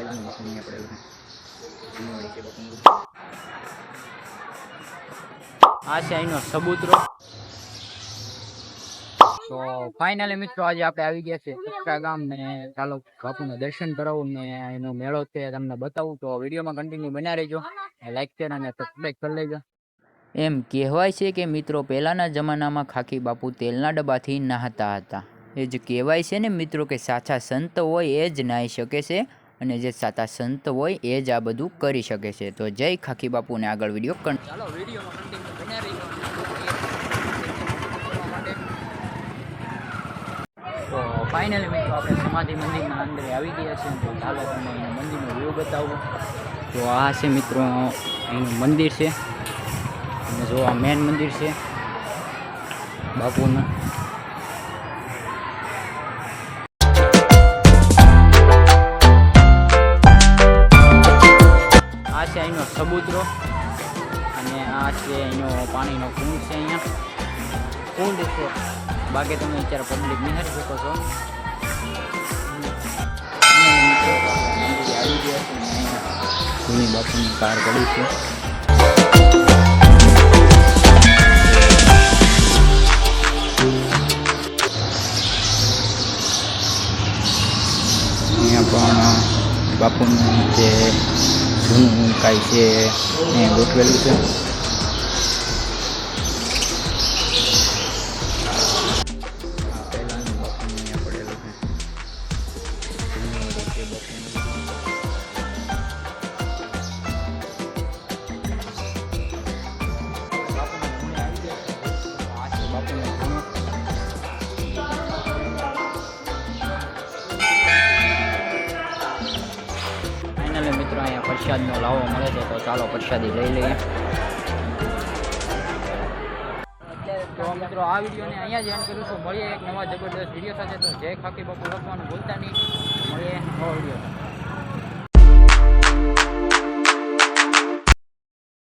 પહેલાનું બાપુ અહીંયા પડેલું છે બાપુનું। આ છે અહીંનો સબૂતરો। તો ફાઇનલી મિત્રો આજે આપણે આવી ગયા છે કચ્છા ગામ ને ચાલો બાપુના દર્શન કરાવું ને એનો મેળો છે તમને બતાવું। તો વિડીયોમાં કન્ટિન્યુ બન્યા રહેજો, લાઈક શેર અને સબસ્ક્રાઈબ કરી લેજો। એમ કહેવાય છે કે મિત્રો પહેલાંના જમાનામાં ખાખી બાપુ તેલના ડબ્બાથી નહાતા હતા। એ જ કહેવાય છે ને મિત્રો કે સાચા સંત હોય એ જ નાહી શકે છે અને જે સાચા સંત હોય એ જ આ બધું કરી શકે છે। તો જય ખાખી બાપુને આગળ વિડીયો ચાલો વિડીયોમાં કન્ટિન્યુ બન્યા રહેજો। તો ફાઇનલી મિત્રો આપણે સમાધિ મંદિરના અંદર આવી ગયા છે। તો ચાલો તમને એના મંદિરનો વ્યૂ બતાવું। તો આ છે મિત્રો એનું મંદિર છે અને જો આ મેન મંદિર છે બાપુના। આ છે અહીંનો સબૂતરો અને આ છે અહીંનો પાણીનો કુંડ છે। અહીંયા કુંડ છે, બાકી તમે અત્યારે પબ્લિક નિહાળી શકો છો। આવી ગયા છે જૂની બાપુની કાર પડી છે। અહીંયા પણ બાપુનું જે જૂનું કાંઈ છે એ ગોઠવેલું છે। પહેલાંનું બાપુનું અહીંયા પડેલું છે જૂની રીતે બાપુનું। ફાઇનલી મિત્રો અહીંયા પ્રસાદનો લાવો મળે છે, તો ચાલો પ્રસાદી લઈ લઈએ। તો મિત્રો આ વિડીયોને અહીંયા જ એન્ડ કરું છું। મળીએ એક નવા જબરદસ્ત વિડીયો સાથે। તો જય ખાખી બાપુ લખવાનું ભૂલતા નહીં। મળીએ નવા વિડીયો।